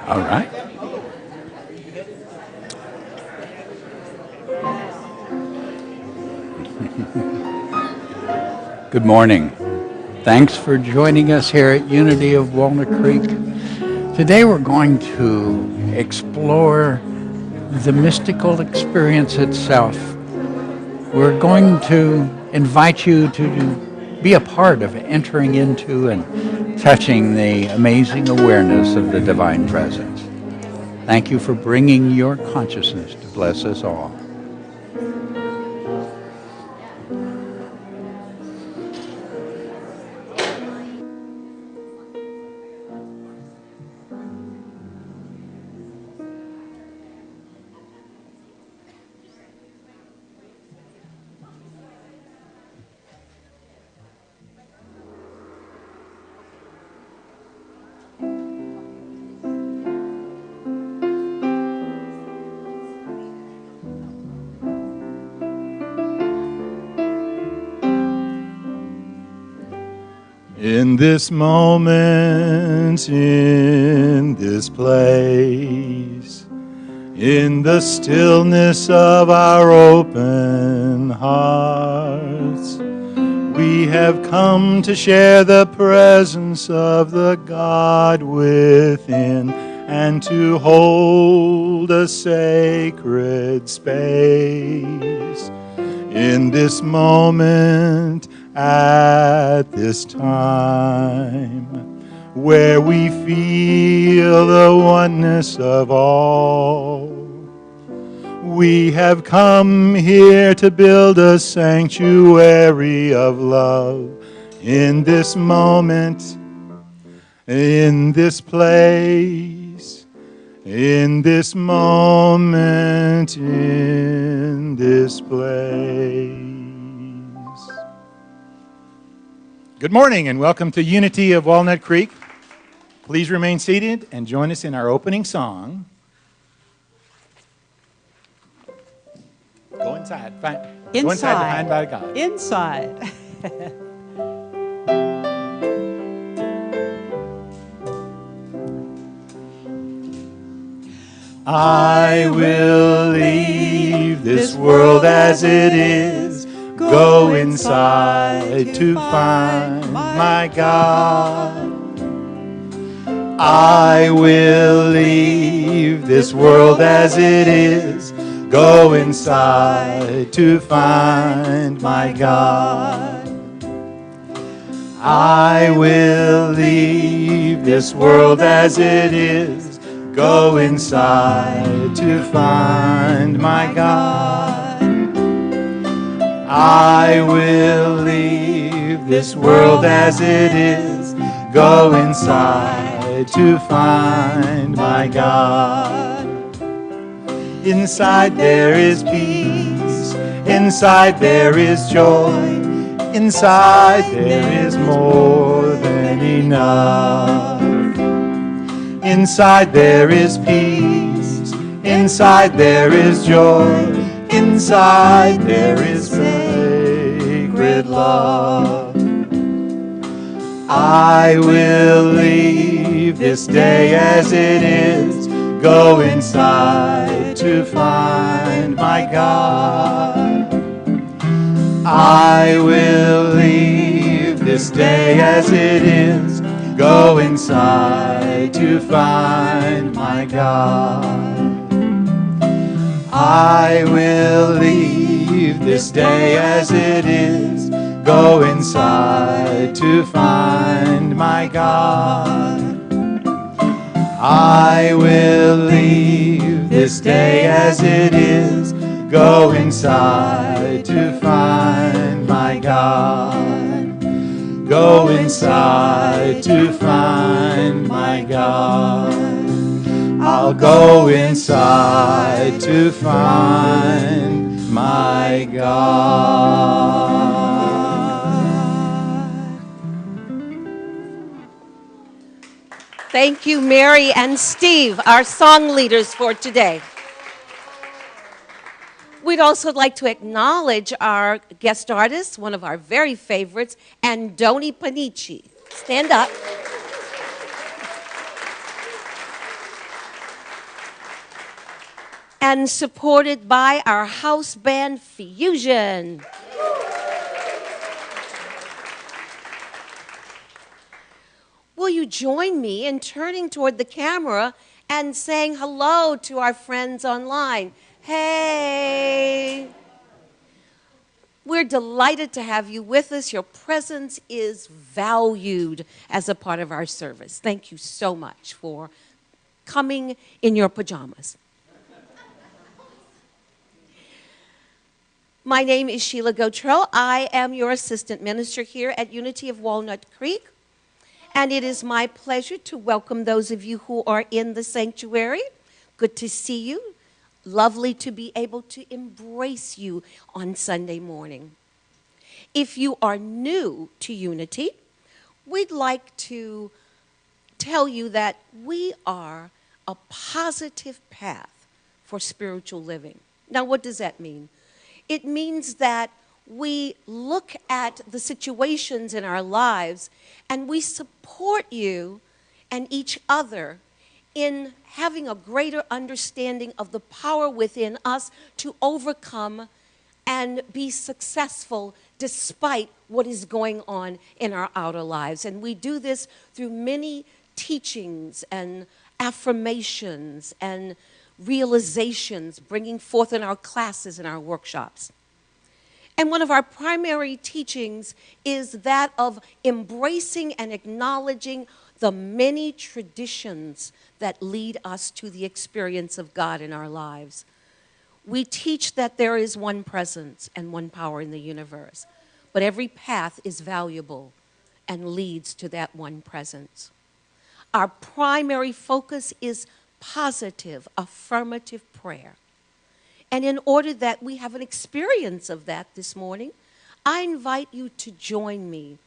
All right. Good morning. Thanks for joining us here at Unity of Walnut Creek. Today we're going to explore the mystical experience itself. We're going to invite you to be a part of entering into and touching the amazing awareness of the divine presence. Thank you for bringing your consciousness to bless us all. In this moment, in this place, in the stillness of our open hearts, we have come to share the presence of the God within and to hold a sacred space. In this moment, at this time, where we feel the oneness of all, we have come here to build a sanctuary of love. In this moment, in this place, in this moment, in this place. Good morning and welcome to Unity of Walnut Creek. Please remain seated and join us in our opening song. Go inside. Go inside to find by God. Inside. I will leave this world as it is, go inside to find my God. I will leave this world as it is, go inside to find my God. I will leave this world as it is, go inside to find my God. I will leave this world as it is, go inside to find my God. Inside there is peace, inside there is joy, inside there is more than enough. Inside there is peace, inside there is joy, inside there is sacred love. I will leave this day as it is, go inside to find my God. I will leave this day as it is, go inside to find my God. I will leave this day as it is, go inside to find my God. I will leave this day as it is, go inside to find my God. Go inside to find my God. I'll go inside to find my God. Thank you, Mary and Steve, our song leaders for today. We'd also like to acknowledge our guest artist, one of our very favorites, Andoni Panici. Stand up. and supported by our house band Fusion. Will you join me in turning toward the camera and saying hello to our friends online? Hey! We're delighted to have you with us. Your presence is valued as a part of our service. Thank you so much for coming in your pajamas. My name is Sheila Gautreaux. I am your assistant minister here at Unity of Walnut Creek. And it is my pleasure to welcome those of you who are in the sanctuary. Good to see you. Lovely to be able to embrace you on Sunday morning. If you are new to Unity, we'd like to tell you that we are a positive path for spiritual living. Now, what does that mean? It means that we look at the situations in our lives and we support you and each other in having a greater understanding of the power within us to overcome and be successful despite what is going on in our outer lives. And we do this through many teachings and affirmations and realizations bringing forth in our classes and our workshops. And one of our primary teachings is that of embracing and acknowledging the many traditions that lead us to the experience of God in our lives. We teach that there is one presence and one power in the universe, but every path is valuable and leads to that one presence. Our primary focus is positive, affirmative prayer. And in order that we have an experience of that this morning, I invite you to join me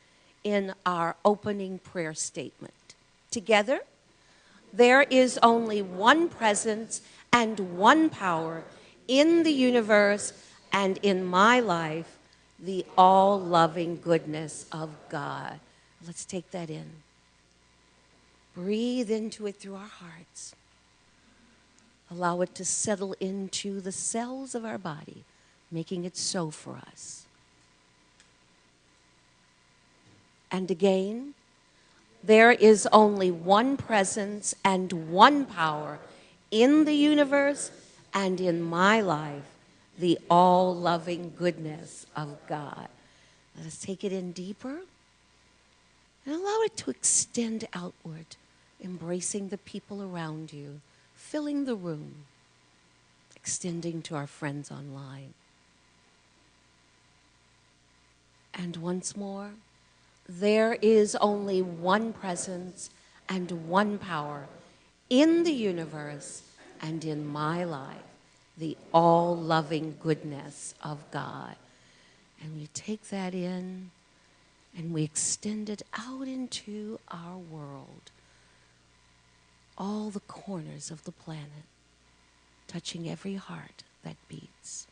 in our opening prayer statement. Together, there is only one presence and one power in the universe and in my life, the all-loving goodness of God. Let's take that in. Breathe into it through our hearts. Allow it to settle into the cells of our body, making it so for us. And again, there is only one presence and one power in the universe and in my life, the all-loving goodness of God. Let us take it in deeper and allow it to extend outward, embracing the people around you, filling the room, extending to our friends online. And once more, there is only one presence and one power in the universe and in my life, the all-loving goodness of God. And we take that in and we extend it out into our world, all the corners of the planet, touching every heart that beats.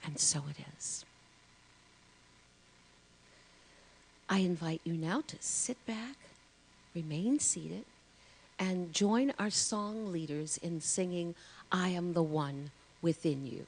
And so it is. I invite you now to sit back, remain seated, and join our song leaders in singing, I Am the One Within You.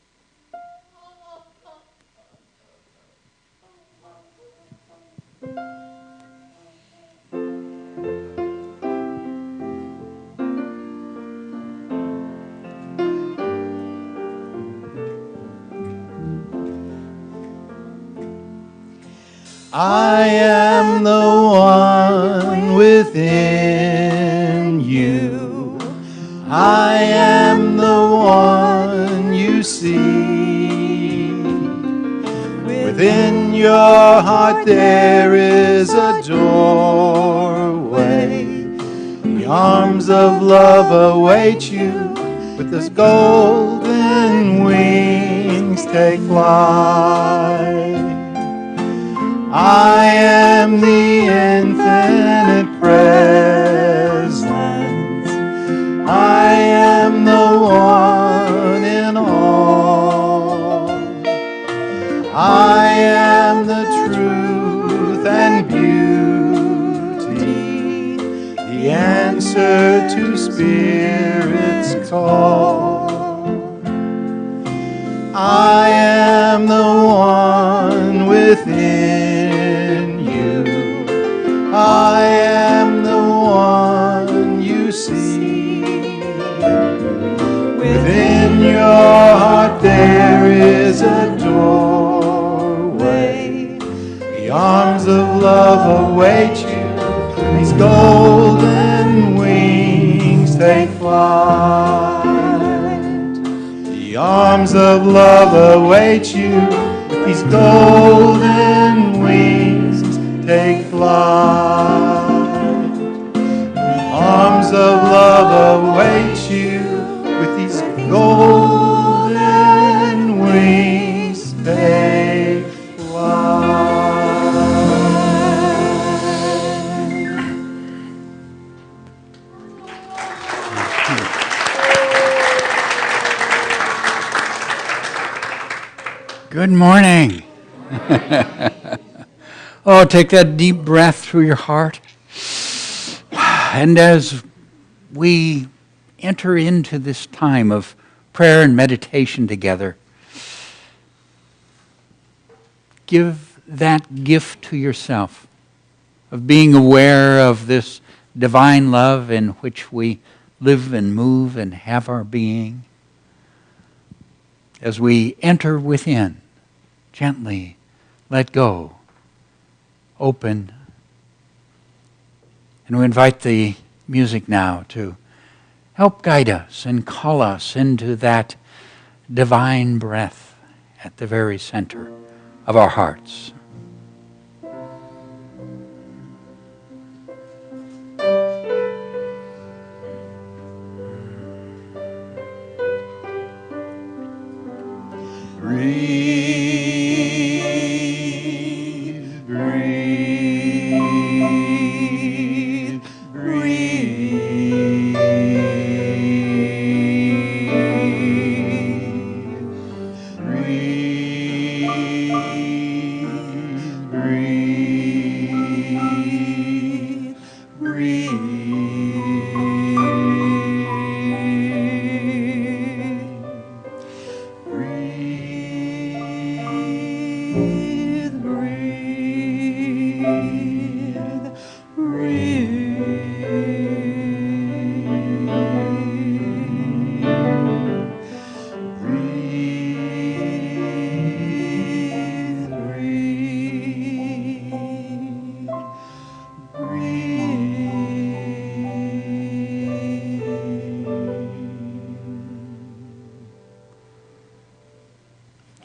I am the one within you. I am the one you see. Within your heart there is a doorway. The arms of love await you. With those golden wings take flight. I am the infinite presence. I am the one in all. I am the truth and beauty. Spirit's call. I am the one within you. I am the one you see. Within your heart there is a doorway. The arms of love await you. These golden wings take flight. The arms of love await you. These golden wings take flight. The arms of love await you. With these golden wings take flight. Good morning. Oh, take that deep breath through your heart. And as we enter into this time of prayer and meditation together, give that gift to yourself of being aware of this divine love in which we live and move and have our being. As we enter within, gently let go, open, and we invite the music now to help guide us and call us into that divine breath at the very center of our hearts. Breathe, breathe, breathe. Breathe, breathe,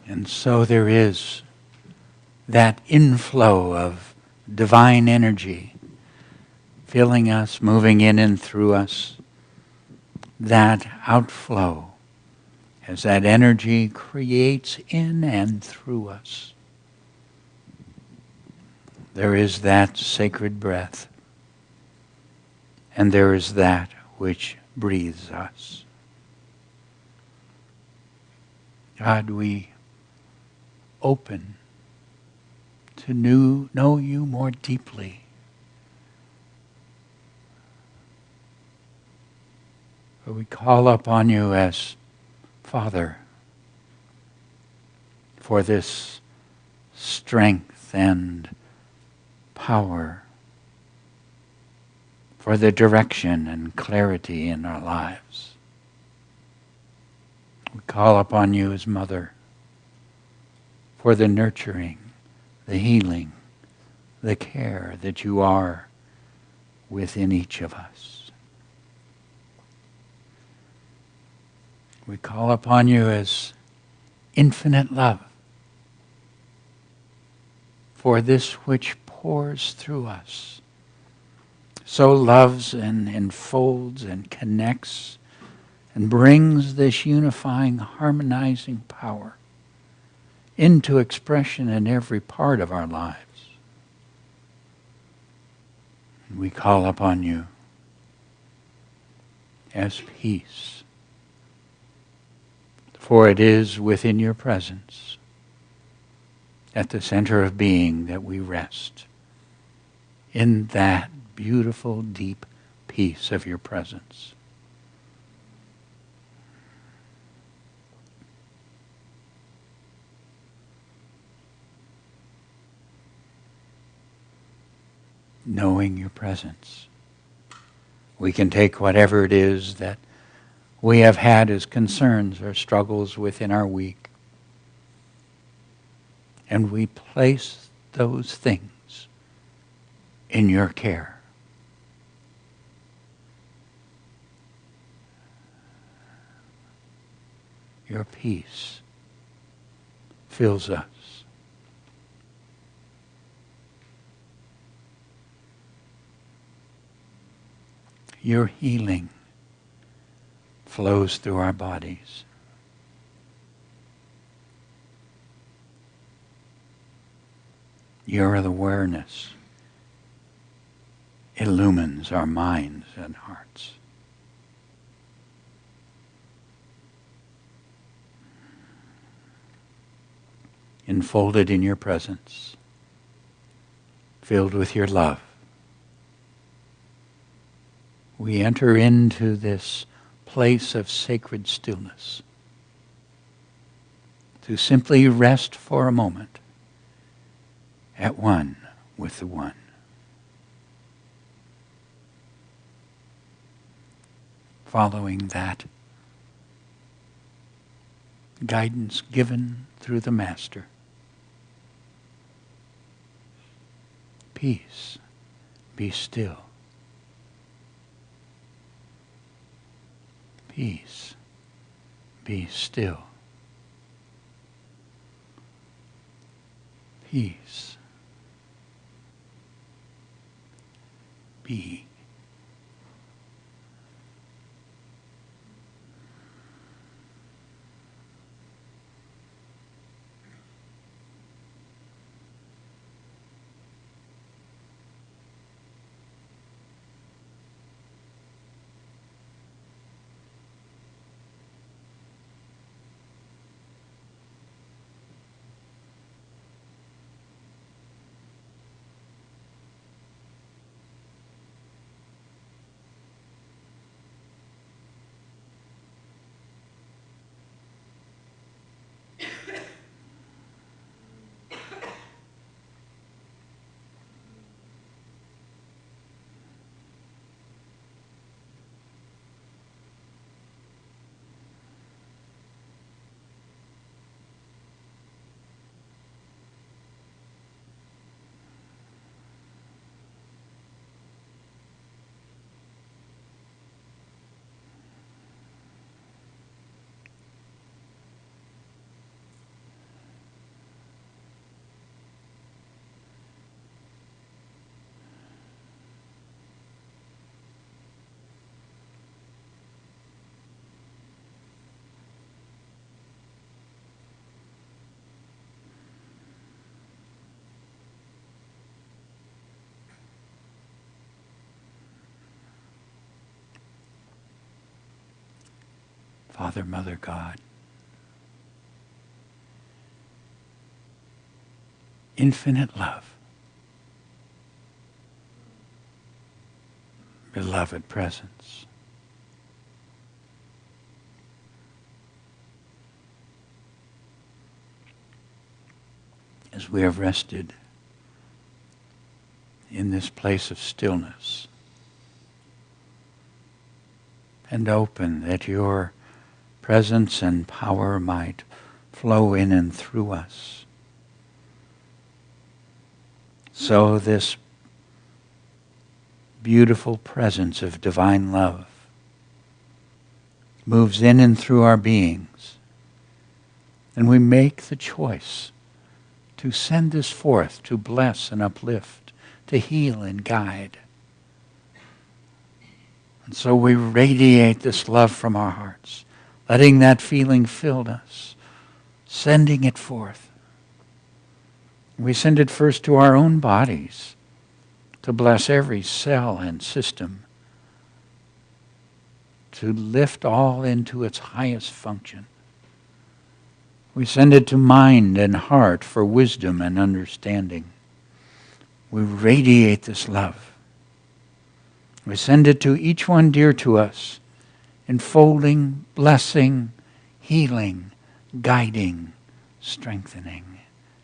And so there is that inflow of divine energy filling us, moving in and through us. That outflow as that energy creates in and through us. There is that sacred breath, and there is that which breathes us. God, we open to know you more deeply. We call upon you as Father for this strength and power, for the direction and clarity in our lives. We call upon you as Mother for the nurturing, the healing, the care that you are within each of us. We call upon you as infinite love for this which pours through us, so loves and enfolds and connects and brings this unifying, harmonizing power into expression in every part of our lives. We call upon you as peace, for it is within your presence, at the center of being, that we rest in that beautiful, deep peace of your presence. knowing your presence. We can take whatever it is that we have had as concerns or struggles within our week, and we place those things in your care. Your peace fills us. Your healing flows through our bodies. Your awareness illumines our minds and hearts. Enfolded in your presence, filled with your love, we enter into this place of sacred stillness to simply rest for a moment at one with the One. Following that guidance given through the Master. Peace, be still. Peace, be still. Peace, be. Father, Mother, God, infinite love, beloved presence, as we have rested in this place of stillness and open that your presence and power might flow in and through us. So this beautiful presence of divine love moves in and through our beings, and we make the choice to send this forth to bless and uplift, to heal and guide. And so we radiate this love from our hearts, letting that feeling fill us, sending it forth. We send it first to our own bodies to bless every cell and system, to lift all into its highest function. We send it to mind and heart for wisdom and understanding. We radiate this love. We send it to each one dear to us, enfolding, blessing, healing, guiding, strengthening,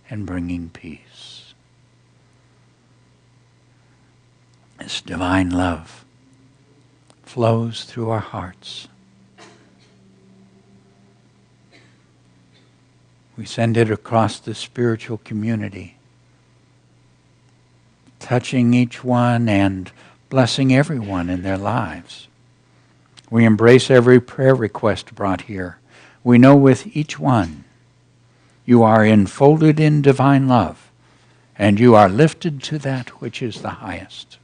and bringing peace. This divine love flows through our hearts. We send it across the spiritual community, touching each one and blessing everyone in their lives. We embrace every prayer request brought here. We know with each one, you are enfolded in divine love, and you are lifted to that which is the highest.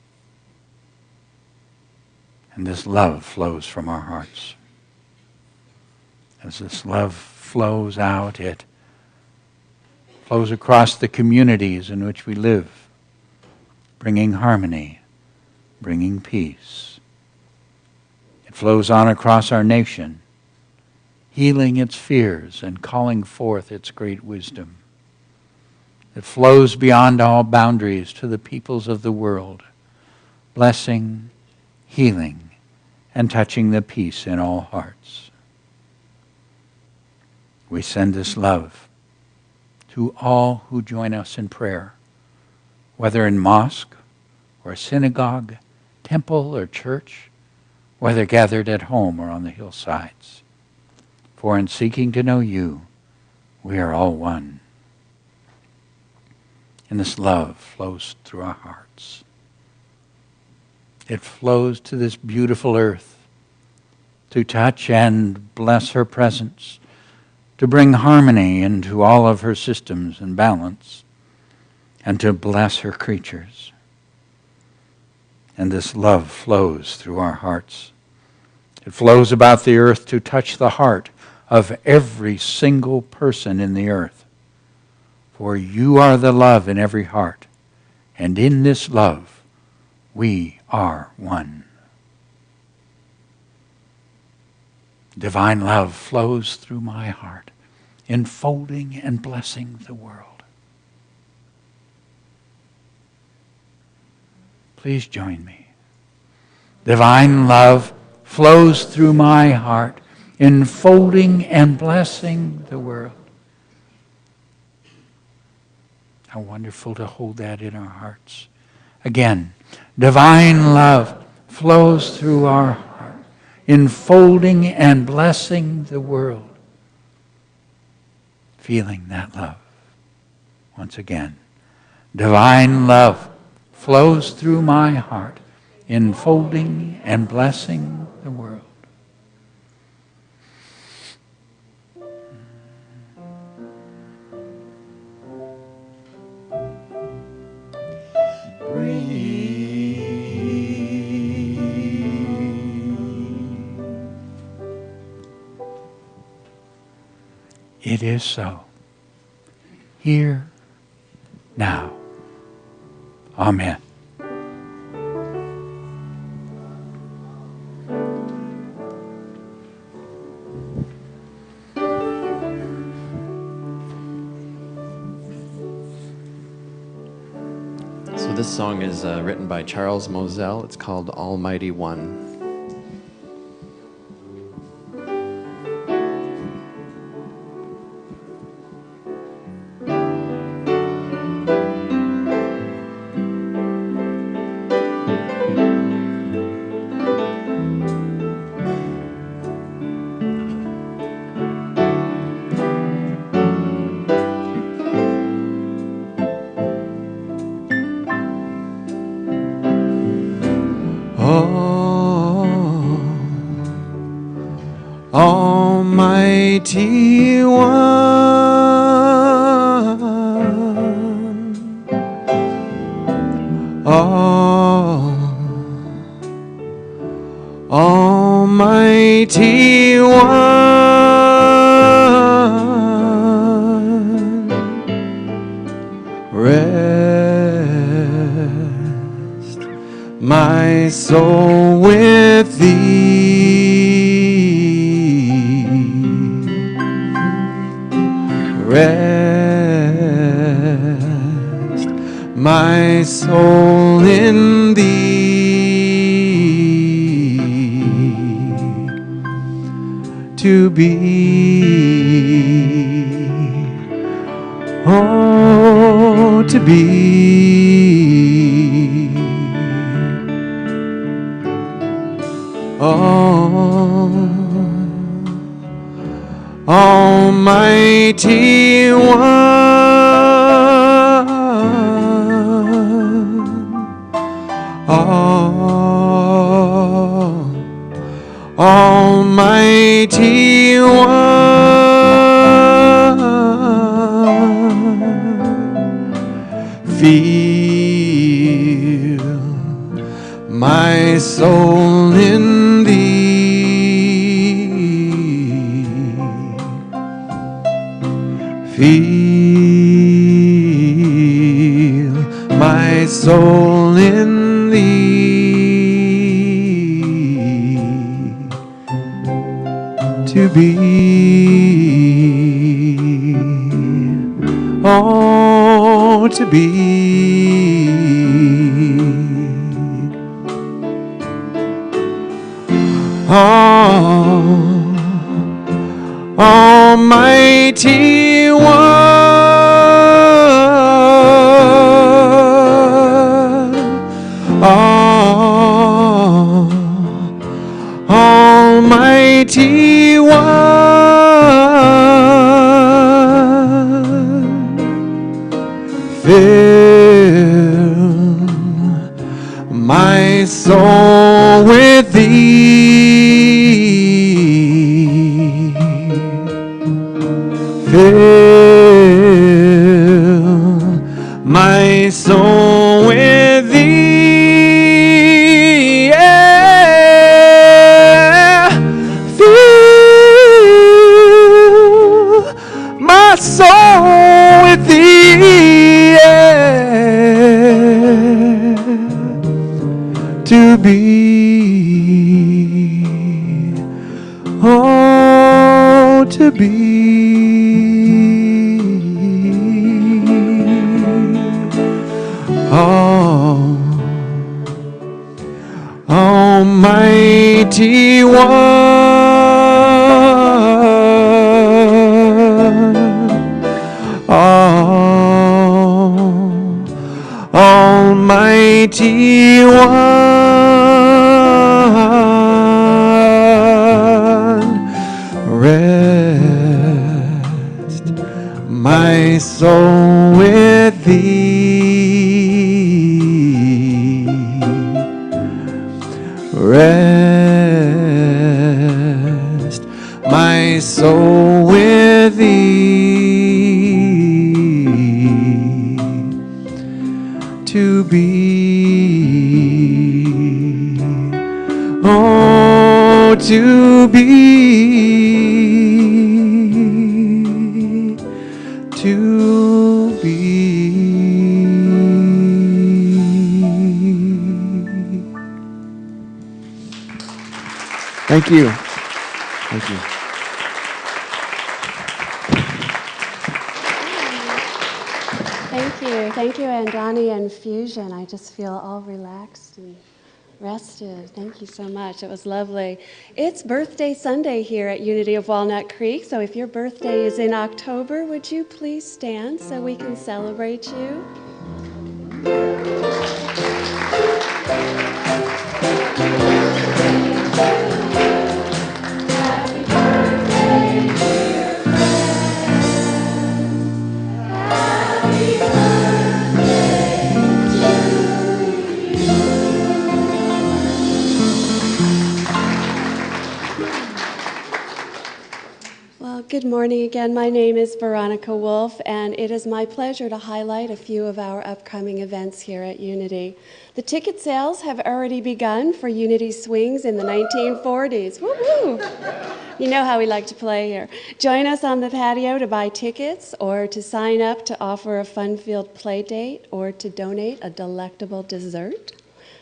And this love flows from our hearts. As this love flows out, it flows across the communities in which we live, bringing harmony, bringing peace. It flows on across our nation, healing its fears and calling forth its great wisdom. It flows beyond all boundaries to the peoples of the world, blessing, healing, and touching the peace in all hearts. We send this love to all who join us in prayer, whether in mosque or synagogue, temple or church, whether gathered at home or on the hillsides. For in seeking to know you, we are all one. And this love flows through our hearts. It flows to this beautiful earth to touch and bless her presence, to bring harmony into all of her systems and balance, and to bless her creatures. And this love flows through our hearts. It flows about the earth to touch the heart of every single person in the earth. For you are the love in every heart, and in this love we are one. Divine love flows through my heart, enfolding and blessing the world. Please join me. Divine love flows through my heart, enfolding and blessing the world. How wonderful to hold that in our hearts. Again, divine love flows through our heart, enfolding and blessing the world. Feeling that love. Once again, divine love flows through my heart, enfolding and blessing the world. It is so. Here, now. Amen. So this song is written by Charles Moselle. It's called Almighty One. Almighty One, Almighty One, rest my soul with Thee. Rest my soul in Thee, to be, oh, to be Almighty One, Almighty One, feel my soul in thee, feel my soul in thee, to be, oh, to be, oh, Almighty One, oh, Almighty One, fill my soul with thee, fill my soul with thee, yeah. Fill my soul with thee, yeah. To be, oh, to be, oh, Almighty One, oh, Almighty One, rest my soul with thee, rest my soul with thee, to be, oh, to be, to be. Thank you. Thank you. Thank you, Andani and Fusion. I just feel all relaxed and rested. Thank you so much. It was lovely. It's Birthday Sunday here at Unity of Walnut Creek, so if your birthday is in October, would you please stand so we can celebrate you? Good morning again. My name is Veronica Wolf, and it is my pleasure to highlight a few of our upcoming events here at Unity. The ticket sales have already begun for Unity Swings in the 1940s. Woo-hoo! You know how we like to play here. Join us on the patio to buy tickets or to sign up to offer a fun-filled play date or to donate a delectable dessert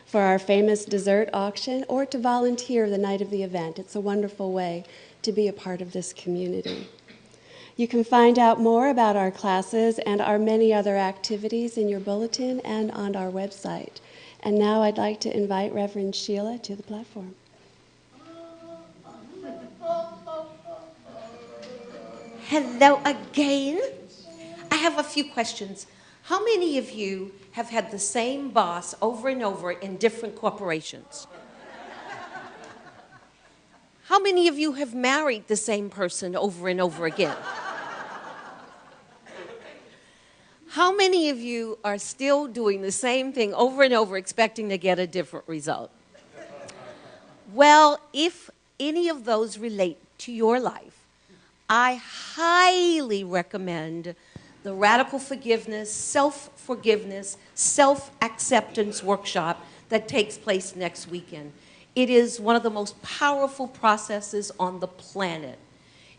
for our famous dessert auction or to volunteer the night of the event. It's a wonderful way to be a part of this community. You can find out more about our classes and our many other activities in your bulletin and on our website. And now I'd like to invite Reverend Sheila to the platform. Hello again. I have a few questions. How many of you have had the same boss over and over in different corporations? How many of you have married the same person over and over again? How many of you are still doing the same thing over and over, expecting to get a different result? Well, if any of those relate to your life, I highly recommend the Radical Forgiveness, Self-Forgiveness, Self-Acceptance workshop that takes place next weekend. It is one of the most powerful processes on the planet.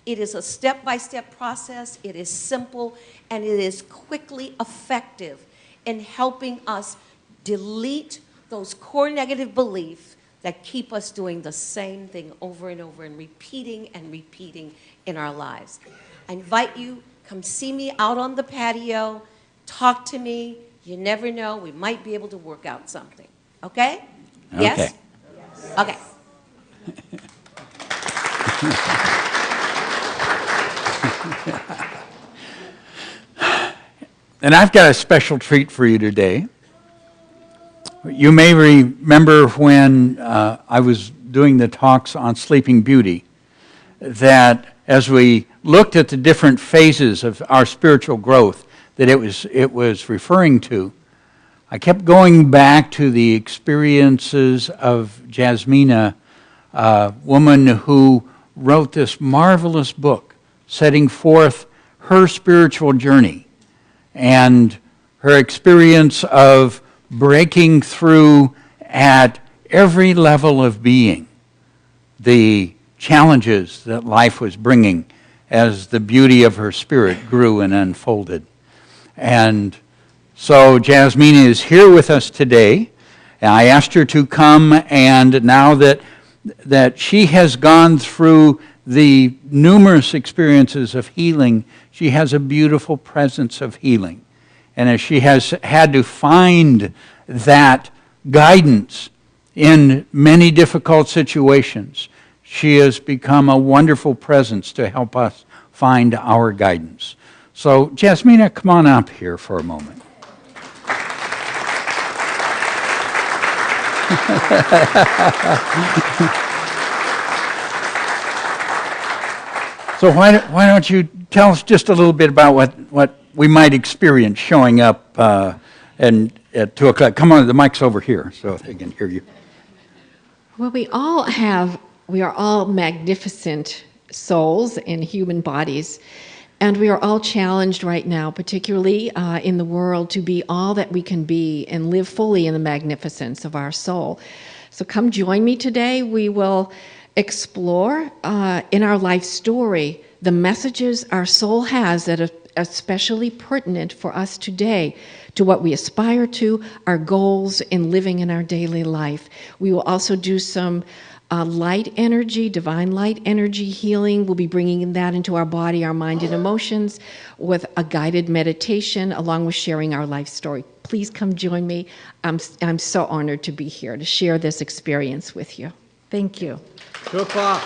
It is a step-by-step process, it is simple, and it is quickly effective in helping us delete those core negative beliefs that keep us doing the same thing over and over and repeating in our lives. I invite you, come see me out on the patio, talk to me. You never know, we might be able to work out something. Okay? Yes? Okay. And I've got a special treat for you today. You may remember when I was doing the talks on Sleeping Beauty, that as we looked at the different phases of our spiritual growth that it was referring to, I kept going back to the experiences of Jasmina, a woman who wrote this marvelous book setting forth her spiritual journey and her experience of breaking through at every level of being the challenges that life was bringing as the beauty of her spirit grew and unfolded. And so Jasmina is here with us today. And I asked her to come, and now that she has gone through the numerous experiences of healing, she has a beautiful presence of healing. And as she has had to find that guidance in many difficult situations, she has become a wonderful presence to help us find our guidance. So, Jasmina, come on up here for a moment. So why don't you tell us just a little bit about what we might experience showing up and at 2 o'clock. Come on, the mic's over here so they can hear you. Well, we are all magnificent souls in human bodies, and we are all challenged right now, particularly in the world, to be all that we can be and live fully in the magnificence of our soul. So come join me today. We will explore in our life story the messages our soul has that are especially pertinent for us today, to what we aspire to, our goals in living in our daily life. We will also do some light energy, divine light energy healing. We'll be bringing that into our body, our mind, and emotions with a guided meditation, along with sharing our life story. Please come join me. I'm so honored to be here to share this experience with you. Thank you. Super.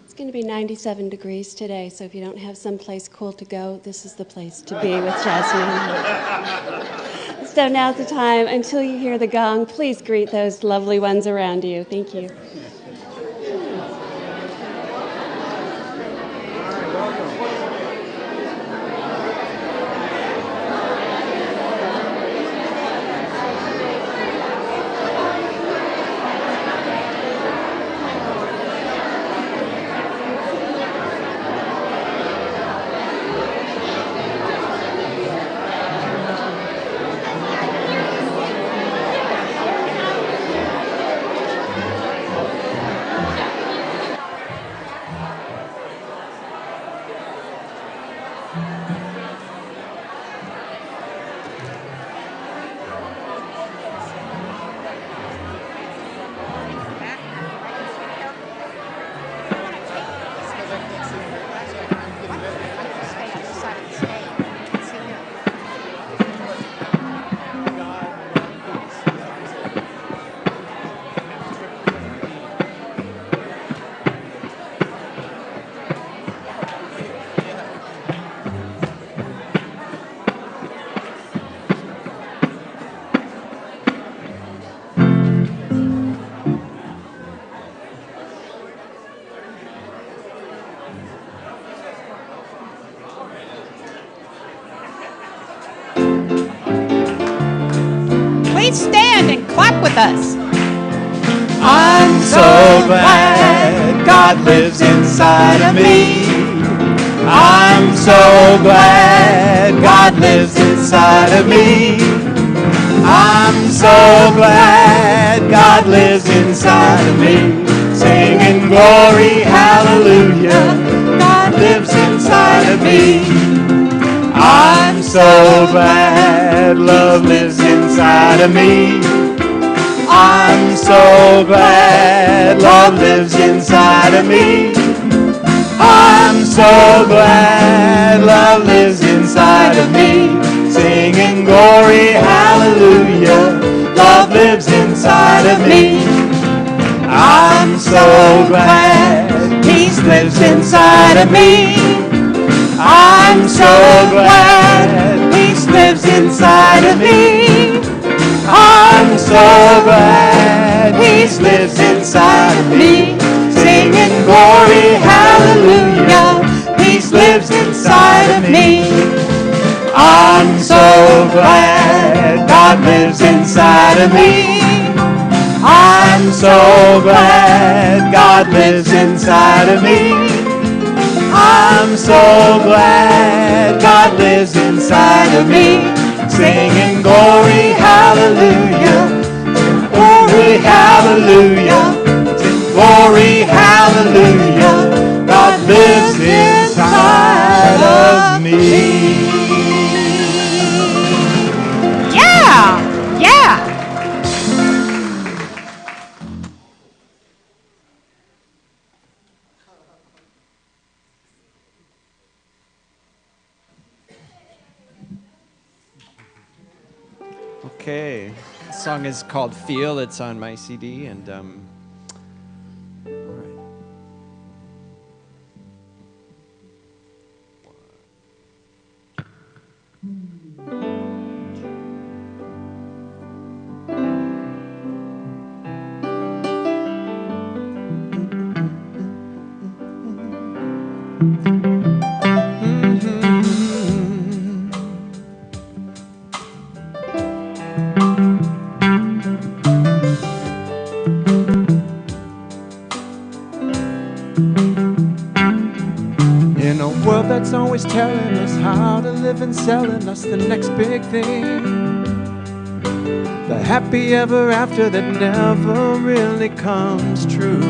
It's going to be 97 degrees today, so if you don't have someplace cool to go, this is the place to be with Jasmine. So now's the time. Until you hear the gong, please greet those lovely ones around you. Thank you. with us. I'm so glad God lives inside of me. I'm so glad God lives inside of me. I'm so glad God lives inside of me. Singing glory, hallelujah, God lives inside of me. I'm so glad love lives inside of me. I'm so glad love lives inside of me. I'm so glad love lives inside of me. Singing glory, hallelujah, love lives inside of me. I'm so glad peace lives inside of me. I'm so glad peace lives inside of me. I'm so glad peace lives inside of me. Singing glory, hallelujah, peace lives inside of me. I'm so glad God lives inside of me. I'm so glad God lives inside of me. I'm so glad God lives inside of me. Singing glory, hallelujah, glory, hallelujah, glory, hallelujah, God lives inside of me. Yeah, yeah. Okay, the song is called Feel. It's on my CD, and all right. In a world that's always telling us how to live and selling us the next big thing, the happy ever after that never really comes true.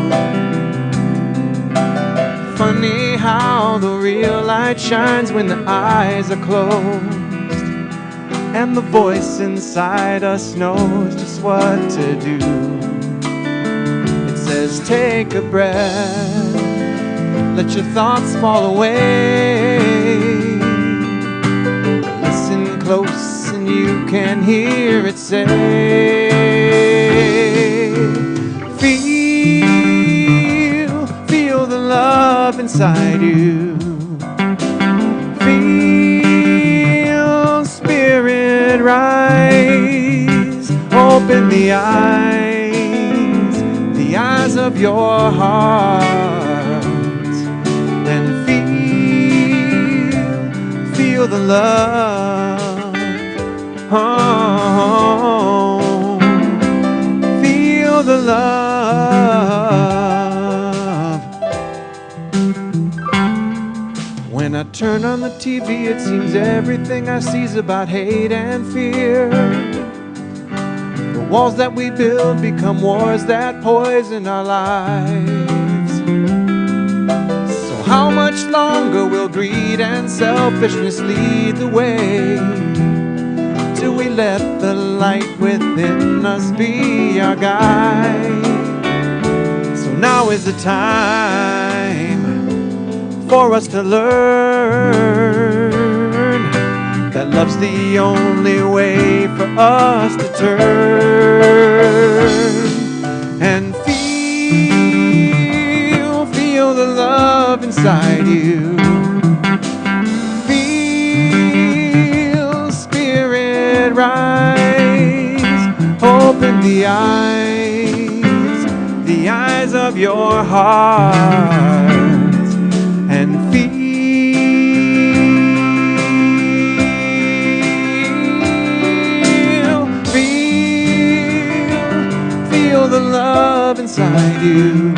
Funny how the real light shines when the eyes are closed, and the voice inside us knows just what to do. It says take a breath, let your thoughts fall away. Listen close and you can hear it say, feel the love inside you. Feel spirit rise. Open the eyes of your heart. Feel the love, oh, feel the love. When I turn on the TV, it seems everything I see's about hate and fear. The walls that we build become wars that poison our lives. How much longer will greed and selfishness lead the way, till we let the light within us be our guide? So now is the time for us to learn that love's the only way for us to turn and feel the love inside you. Feel spirit rise. Open the eyes of your heart and feel Feel the love inside you.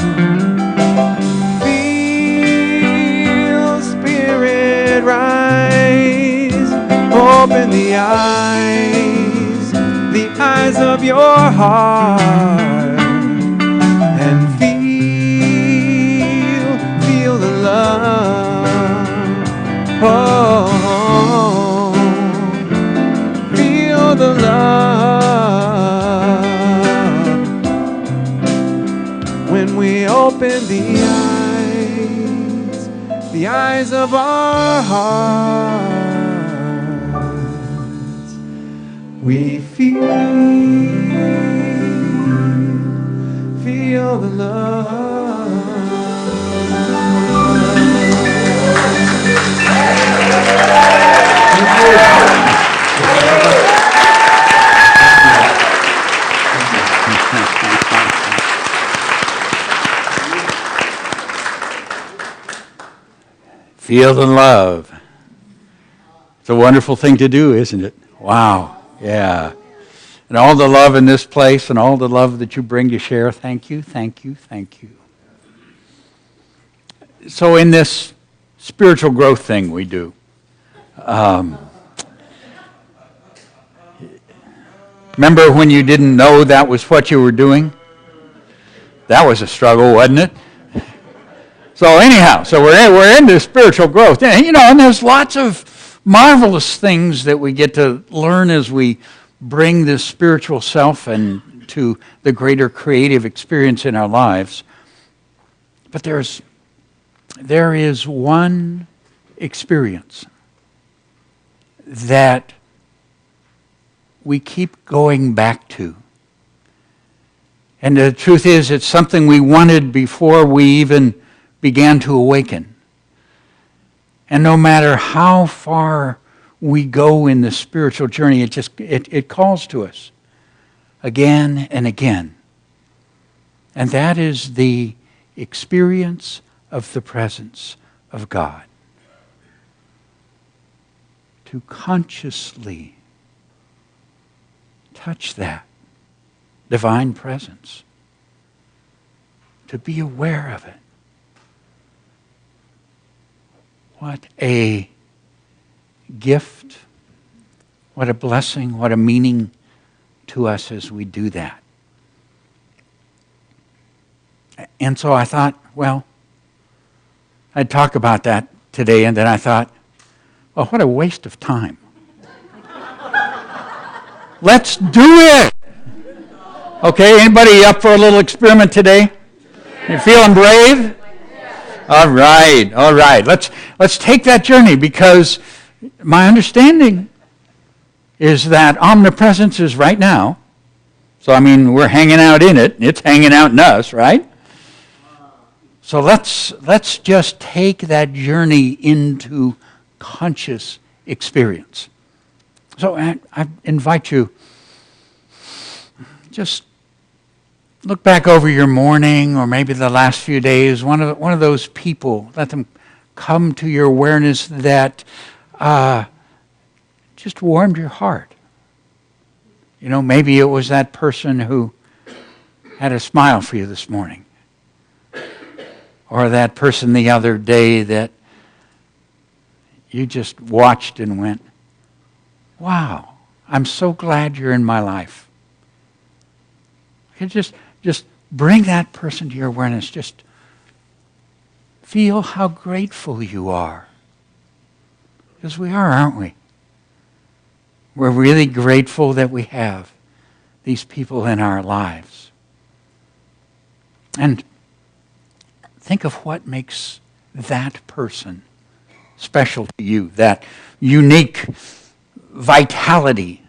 Feel Spirit rise. Open the eyes of your heart, and feel the love. Oh, feel the love when we open the eyes of our hearts. We feel the love. Feel the love. It's a wonderful thing to do, isn't it? Wow. Yeah. And all the love in this place and all the love that you bring to share, thank you, thank you, thank you. So in this spiritual growth thing we do, remember when you didn't know that was what you were doing? That was a struggle, wasn't it? So anyhow, so we're into spiritual growth. And there's lots of marvelous things that we get to learn as we bring this spiritual self and to the greater creative experience in our lives. But there is one experience that we keep going back to. And the truth is, it's something we wanted before we even began to awaken. And no matter how far we go in the spiritual journey, it calls to us again and again. And that is the experience of the presence of God. To consciously touch that divine presence. To be aware of it. What a gift, what a blessing, what a meaning to us as we do that. And so I thought, well, I'd talk about that today, and then I thought, well, what a waste of time. Let's do it! Okay, anybody up for a little experiment today? You feeling brave? All right. Let's take that journey, because my understanding is that omnipresence is right now. So, we're hanging out in it. It's hanging out in us, right? So let's just take that journey into conscious experience. So I invite you, just look back over your morning or maybe the last few days, one of those people, let them come to your awareness that just warmed your heart. Maybe it was that person who had a smile for you this morning. Or that person the other day that you just watched and went, wow, I'm so glad you're in my life. You just bring that person to your awareness. Just feel how grateful you are. Because we are, aren't we? We're really grateful that we have these people in our lives. And think of what makes that person special to you, that unique vitality,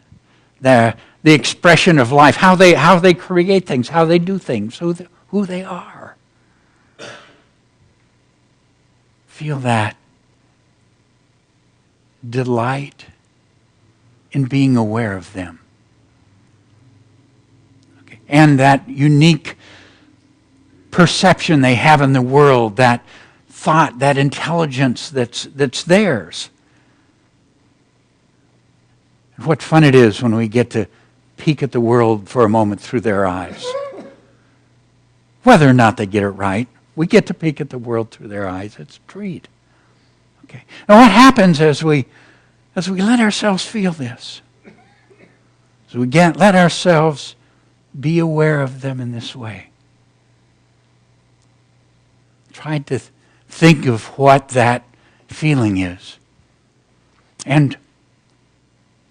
the expression of life, how they create things, how they do things, who they are. Feel that delight in being aware of them. Okay. And that unique perception they have in the world, that thought, that intelligence that's theirs. And what fun it is when we get to peek at the world for a moment through their eyes. Whether or not they get it right, we get to peek at the world through their eyes. It's a treat. Okay. Now what happens as we let ourselves feel this? As we let ourselves be aware of them in this way. Try to think of what that feeling is. And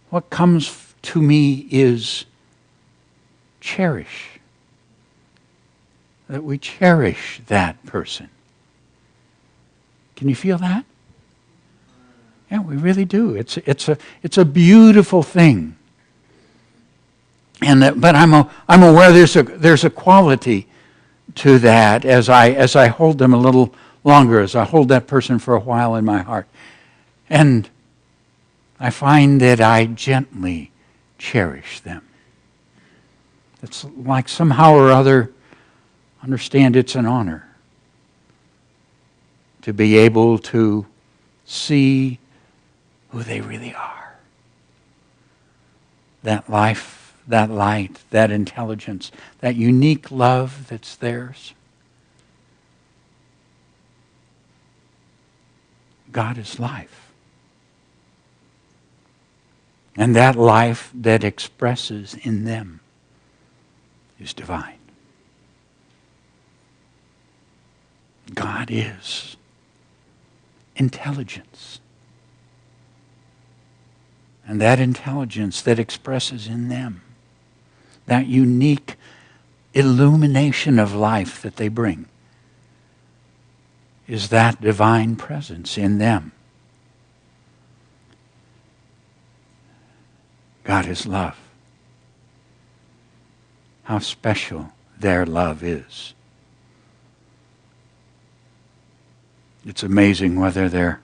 what comes to me is cherish. That we cherish that person. Can you feel that? Yeah, we really do. It's a beautiful thing. But I'm aware there's a quality to that as I hold them a little longer, as I hold that person for a while in my heart. And I find that I gently cherish them. It's like somehow or other, understand it's an honor to be able to see who they really are. That life, that light, that intelligence, that unique love that's theirs. God is life. And that life that expresses in them is divine. God is intelligence. And that intelligence that expresses in them, that unique illumination of life that they bring, is that divine presence in them. God is love. How special their love is. It's amazing whether they're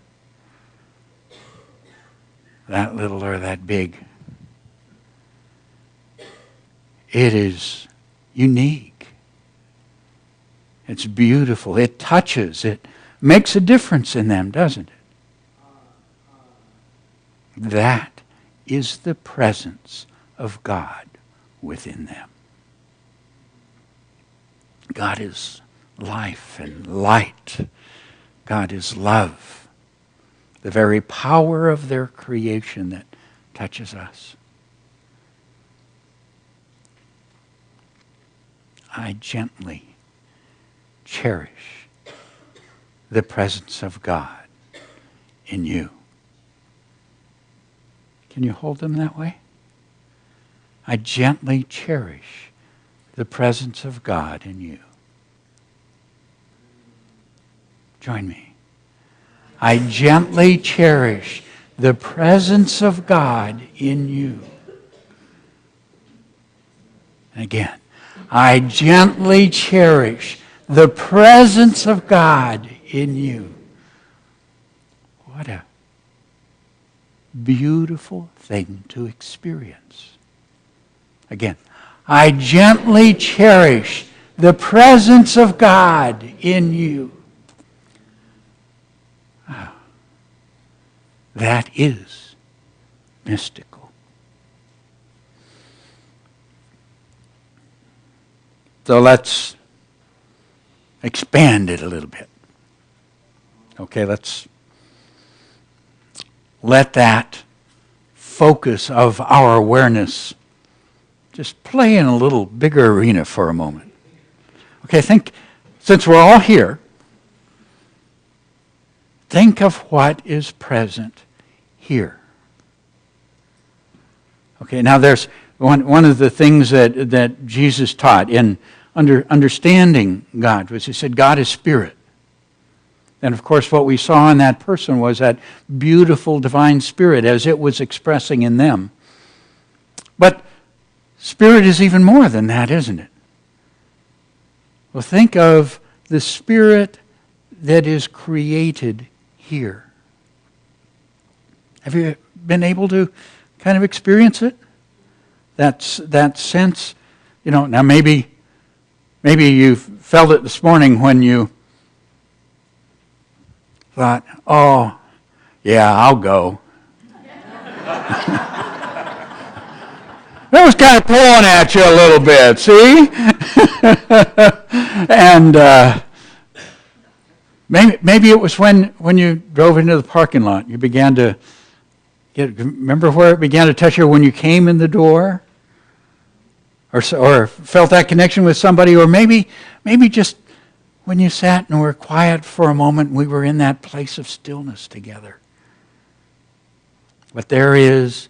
that little or that big. It is unique. It's beautiful. It touches. It makes a difference in them, doesn't it? That is the presence of God within them. God is life and light. God is love. The very power of their creation that touches us. I gently cherish the presence of God in you. Can you hold them that way? I gently cherish the presence of God in you. Join me. I gently cherish the presence of God in you. Again, I gently cherish the presence of God in you. What a beautiful thing to experience. Again, I gently cherish the presence of God in you. Oh, that is mystical. So let's expand it a little bit. Okay, let's let that focus of our awareness just play in a little bigger arena for a moment. Okay, since we're all here, think of what is present here. Okay, now there's one of the things that Jesus taught in understanding God was he said God is spirit. And of course what we saw in that person was that beautiful divine spirit as it was expressing in them. But spirit is even more than that, isn't it? Well, think of the spirit that is created here. Have you been able to kind of experience it? That sense, now maybe you felt it this morning when you thought, oh, yeah, I'll go. That was kind of pulling at you a little bit, see? And maybe it was when you drove into the parking lot. You began to remember where it began to touch you when you came in the door? Or felt that connection with somebody? Or maybe just when you sat and were quiet for a moment, we were in that place of stillness together. But there is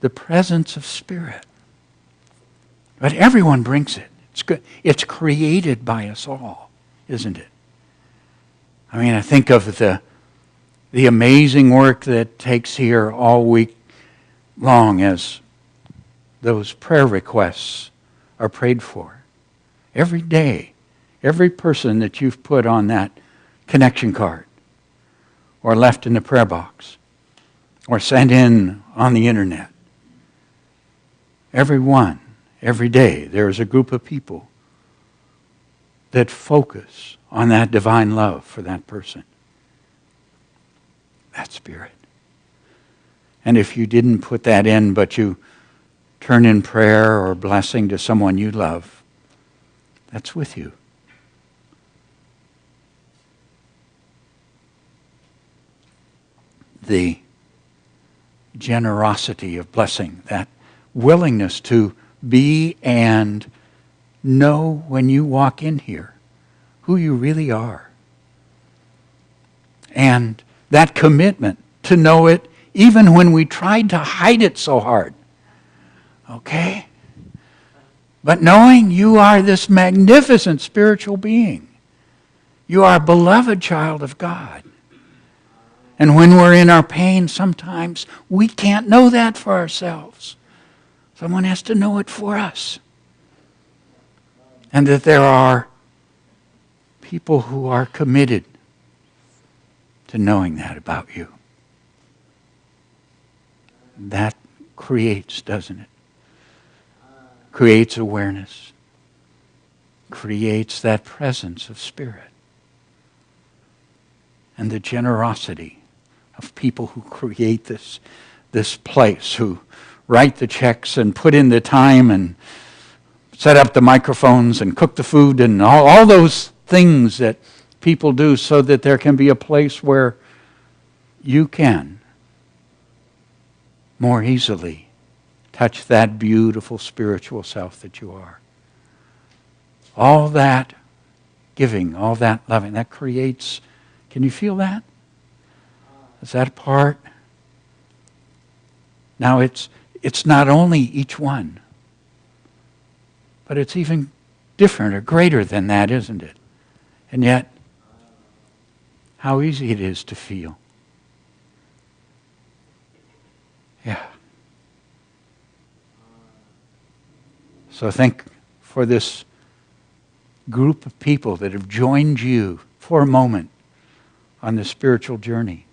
the presence of Spirit. But everyone brings it. It's good. It's created by us all, isn't it? I mean, I think of the amazing work that takes here all week long as those prayer requests are prayed for. Every day, every person that you've put on that connection card or left in the prayer box or sent in on the internet. Everyone, every day, there is a group of people that focus on that divine love for that person. That Spirit. And if you didn't put that in, but you turn in prayer or blessing to someone you love, that's with you. The generosity of blessing, that willingness to be and know when you walk in here who you really are. And that commitment to know it even when we tried to hide it so hard. Okay? But knowing you are this magnificent spiritual being. You are a beloved child of God. And when we're in our pain, sometimes we can't know that for ourselves. Someone has to know it for us. And that there are people who are committed to knowing that about you. That creates, doesn't it? Creates awareness. Creates that presence of Spirit. And the generosity of people who create this place, who write the checks and put in the time and set up the microphones and cook the food and all those things that people do so that there can be a place where you can more easily touch that beautiful spiritual self that you are. All that giving, all that loving, that creates, can you feel that? Is that a part? Now it's not only each one, but it's even different or greater than that, isn't it? And yet, how easy it is to feel. Yeah. So think for this group of people that have joined you for a moment on this spiritual journey.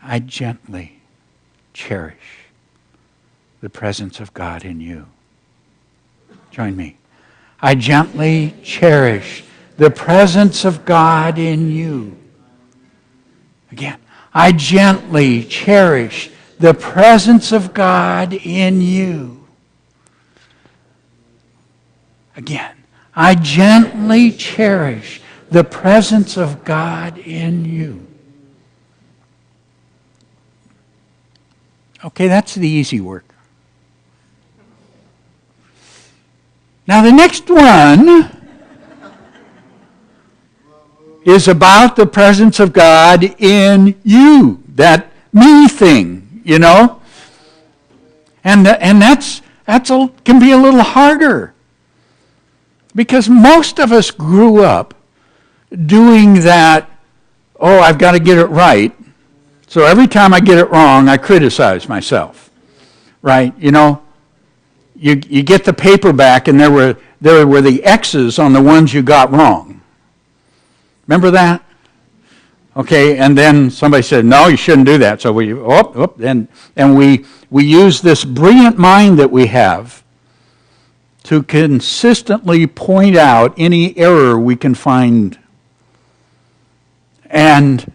I gently cherish the presence of God in you. Join me. I gently cherish the presence of God in you. Again, I gently cherish the presence of God in you. Again, I gently cherish the presence of God in you. Okay, that's the easy work. Now the next one is about the presence of God in you. That me thing, you know? And that's can be a little harder. Because most of us grew up doing that, oh, I've got to get it right. So every time I get it wrong, I criticize myself. Right? You know, you get the paper back and there were the X's on the ones you got wrong. Remember that? Okay, and then somebody said, no, you shouldn't do that. So we use this brilliant mind that we have to consistently point out any error we can find. And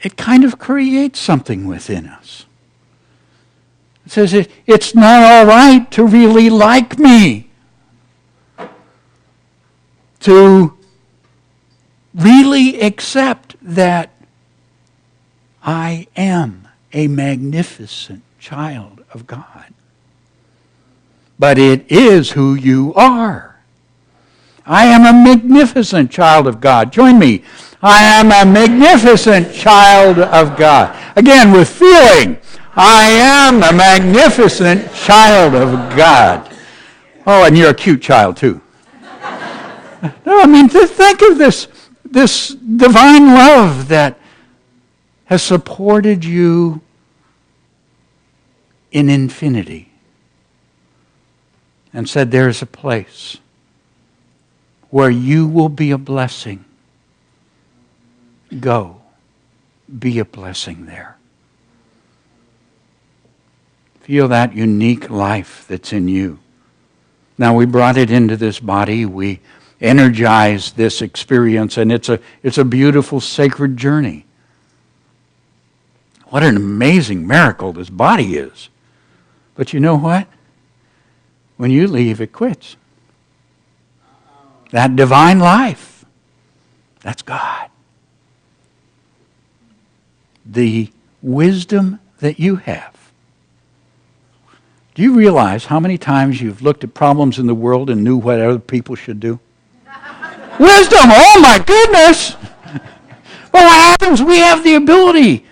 it kind of creates something within us. It says it's not all right to really like me. To really accept that I am a magnificent child of God. But it is who you are. I am a magnificent child of God. Join me. I am a magnificent child of God. Again, with feeling. I am a magnificent child of God. Oh, and you're a cute child too. No, I mean, think of this divine love that has supported you in infinity and said there is a place where you will be a blessing. Go, be a blessing there. Feel that unique life that's in you. Now, we brought it into this body. We energized this experience, and it's a beautiful, sacred journey. What an amazing miracle this body is. But you know what? When you leave, it quits. That divine life, that's God. The wisdom that you have. Do you realize how many times you've looked at problems in the world and knew what other people should do? Wisdom! Oh my goodness! Well, what happens? We have the ability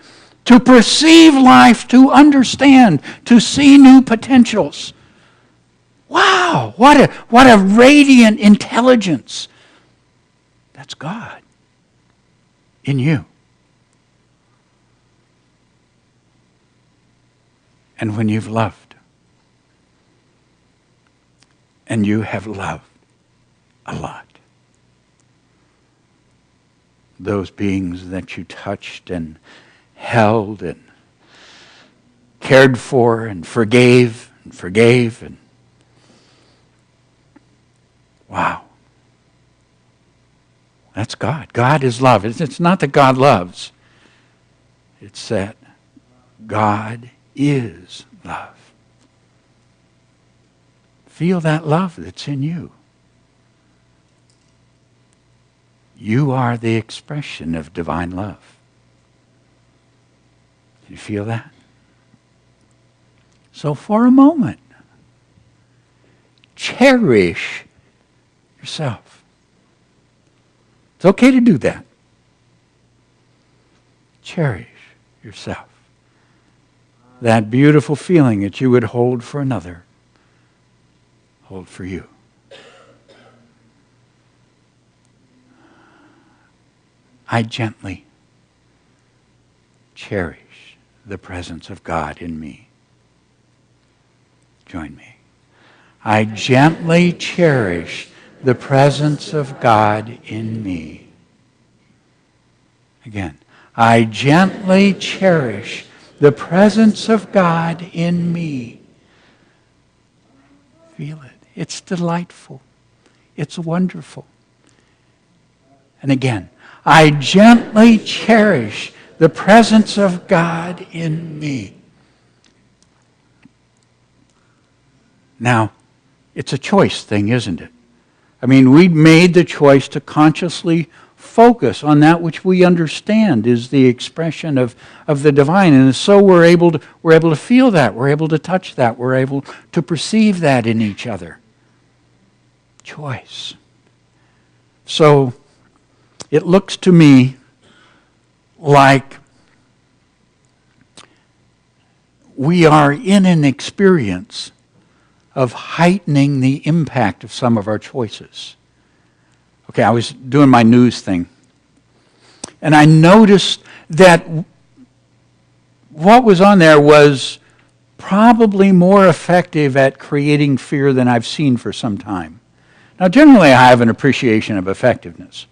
to perceive life, to understand, to see new potentials. Wow! What a radiant intelligence. That's God in you. And when you've loved, and you have loved a lot, those beings that you touched and held and cared for and forgave and wow. That's God. God is love. It's not that God loves. It's that God is love. Feel that love that's in you. You are the expression of divine love. Do you feel that? So for a moment, cherish yourself. It's okay to do that. Cherish yourself. That beautiful feeling that you would hold for another, hold for you. I gently cherish the presence of God in me. Join me. I gently cherish the presence of God in me. Again, I gently cherish the presence of God in me. Feel it. It's delightful. It's wonderful. And again, I gently cherish the presence of God in me. Now, it's a choice thing, isn't it? I mean, we made the choice to consciously focus on that which we understand is the expression of the divine. And so we're able to feel that. We're able to touch that. We're able to perceive that in each other. Choice. So it looks to me like we are in an experience of heightening the impact of some of our choices. Okay, I was doing my news thing, and I noticed that what was on there was probably more effective at creating fear than I've seen for some time. Now, generally, I have an appreciation of effectiveness.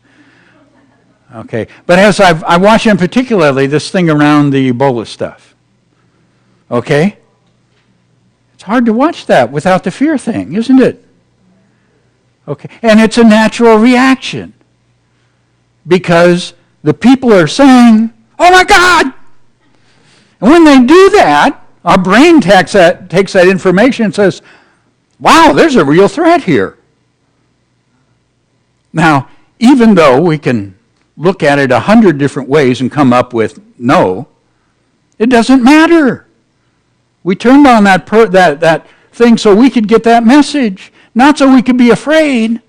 Okay, but as I watch in particularly this thing around the Ebola stuff. Okay? It's hard to watch that without the fear thing, isn't it? Okay, and it's a natural reaction because the people are saying, "Oh my God!" And when they do that, Our brain takes that information and says, wow, there's a real threat here. Now, even though we can look at it 100 different ways and come up with no, it doesn't matter. We turned on that thing so we could get that message, not so we could be afraid.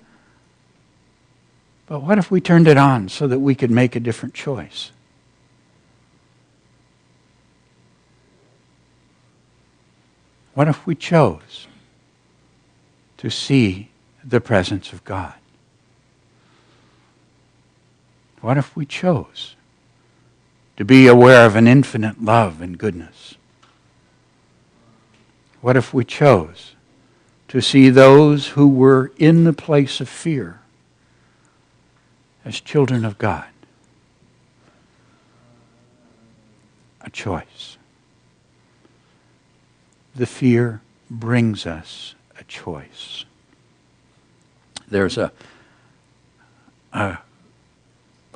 But what if we turned it on so that we could make a different choice? What if we chose to see the presence of God? What if we chose to be aware of an infinite love and goodness? What if we chose to see those who were in the place of fear as children of God? A choice. The fear brings us a choice. There's a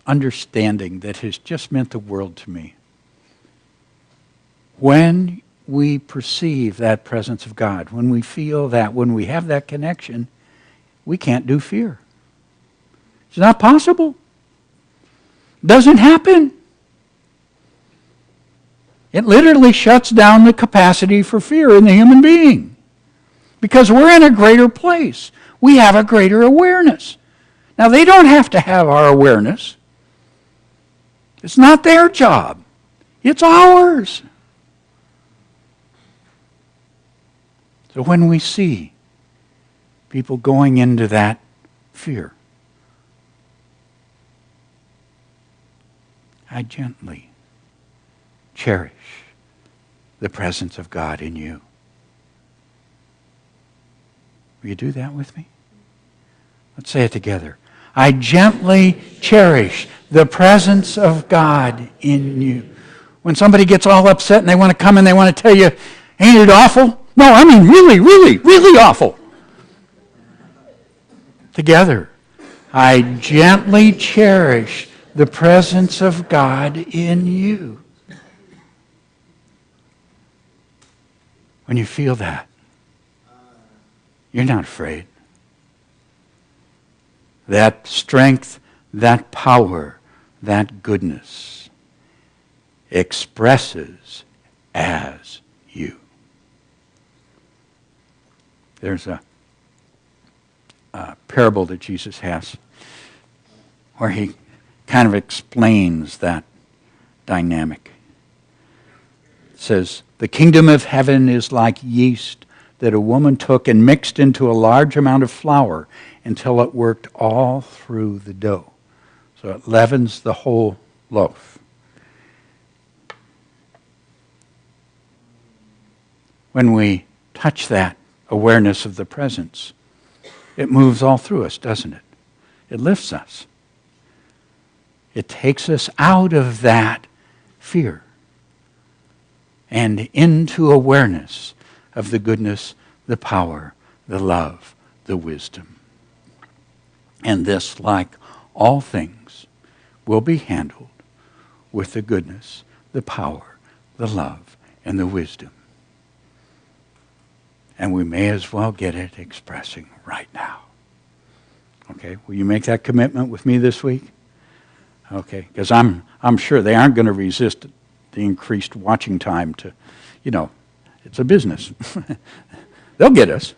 understanding that has just meant the world to me. When we perceive that presence of God, when we feel that, when we have that connection, we can't do fear. It's not possible. It doesn't happen. It literally shuts down the capacity for fear in the human being. Because we're in a greater place. We have a greater awareness. Now, they don't have to have our awareness. It's not their job. It's ours. So when we see people going into that fear, I gently cherish the presence of God in you. Will you do that with me? Let's say it together. I gently cherish the presence of God in you. When somebody gets all upset and they want to come and they want to tell you, ain't it awful? No, I mean really, really, really awful. Together, I gently cherish the presence of God in you. When you feel that, you're not afraid. That strength, that power, that goodness expresses as you. There's a parable that Jesus has where he kind of explains that dynamic. It says, the kingdom of heaven is like yeast that a woman took and mixed into a large amount of flour until it worked all through the dough. So it leavens the whole loaf. When we touch that awareness of the presence, it moves all through us, doesn't it? It lifts us. It takes us out of that fear and into awareness of the goodness, the power, the love, the wisdom. And this, like all things, will be handled with the goodness, the power, the love, and the wisdom. And we may as well get it expressing right now. Okay, will you make that commitment with me this week? Okay, because I'm sure they aren't going to resist the increased watching time to, it's a business. They'll get us.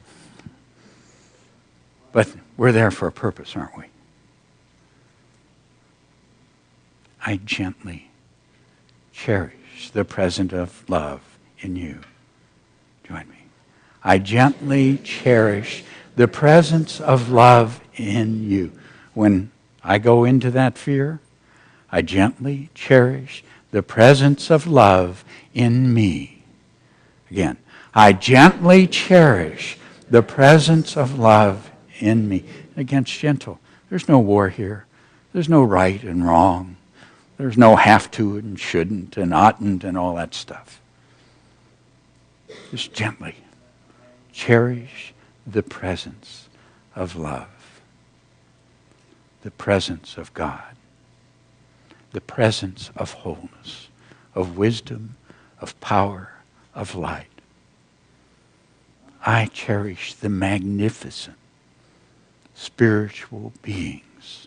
But we're there for a purpose, aren't we? I gently cherish the presence of love in you. Join me. I gently cherish the presence of love in you. When I go into that fear, I gently cherish the presence of love in me. Again, I gently cherish the presence of love in me. Against gentle. There's no war here. There's no right and wrong. There's no have to and shouldn't and oughtn't and all that stuff. Just gently cherish the presence of love. The presence of God. The presence of wholeness, of wisdom, of power, of light. I cherish the magnificent spiritual beings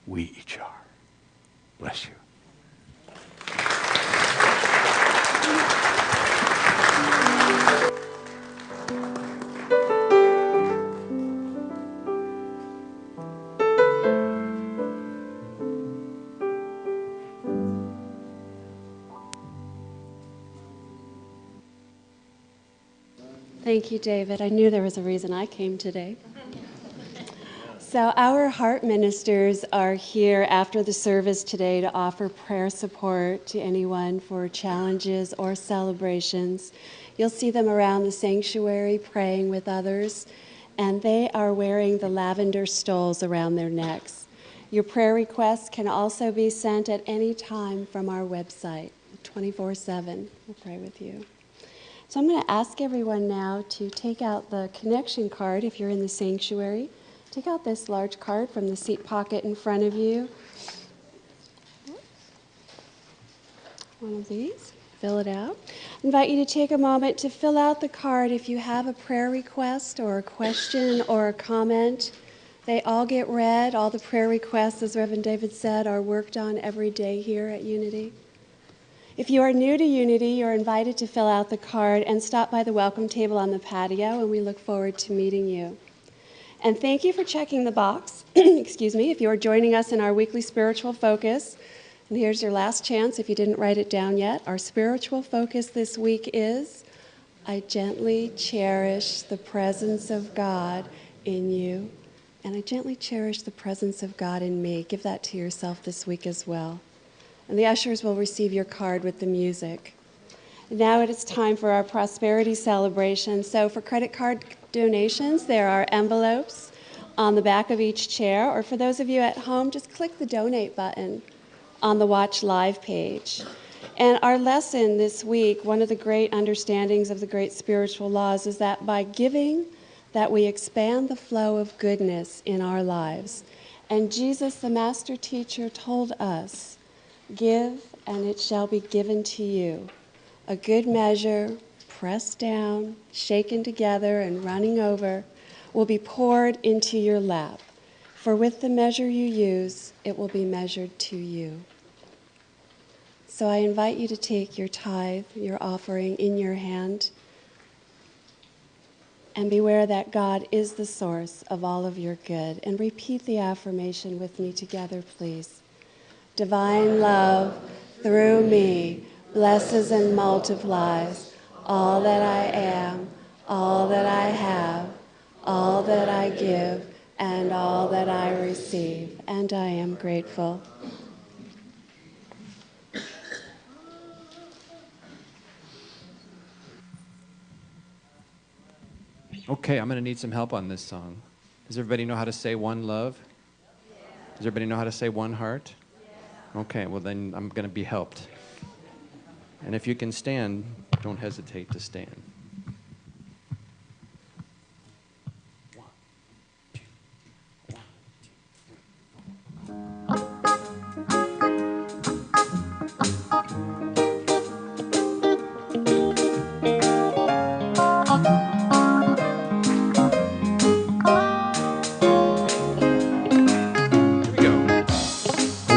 we each are. Bless you. Thank you, David. I knew there was a reason I came today. So our heart ministers are here after the service today to offer prayer support to anyone for challenges or celebrations. You'll see them around the sanctuary praying with others, and they are wearing the lavender stoles around their necks. Your prayer requests can also be sent at any time from our website, 24/7. We'll pray with you. So I'm going to ask everyone now to take out the connection card if you're in the sanctuary. Take out this large card from the seat pocket in front of you. One of these. Fill it out. I invite you to take a moment to fill out the card if you have a prayer request or a question or a comment. They all get read. All the prayer requests, as Reverend David said, are worked on every day here at Unity. If you are new to Unity, you're invited to fill out the card and stop by the welcome table on the patio, and we look forward to meeting you. And thank you for checking the box, excuse me, if you are joining us in our weekly spiritual focus. And here's your last chance if you didn't write it down yet. Our spiritual focus this week is, I gently cherish the presence of God in you, and I gently cherish the presence of God in me. Give that to yourself this week as well. And the ushers will receive your card with the music. Now it is time for our prosperity celebration. So for credit card donations, there are envelopes on the back of each chair, or for those of you at home, just click the donate button on the Watch Live page. And our lesson this week, one of the great understandings of the great spiritual laws, is that by giving, that we expand the flow of goodness in our lives. And Jesus, the master teacher, told us, give, and it shall be given to you. A good measure, pressed down, shaken together, and running over, will be poured into your lap. For with the measure you use, it will be measured to you. So I invite you to take your tithe, your offering in your hand, and beware that God is the source of all of your good. And repeat the affirmation with me together, please. Divine love through me blesses and multiplies all that I am, all that I have, all that I give, and all that I receive. And I am grateful. Okay, I'm going to need some help on this song. Does everybody know how to say one love? Does everybody know how to say one heart? Okay, well then I'm going to be helped. And if you can stand, don't hesitate to stand.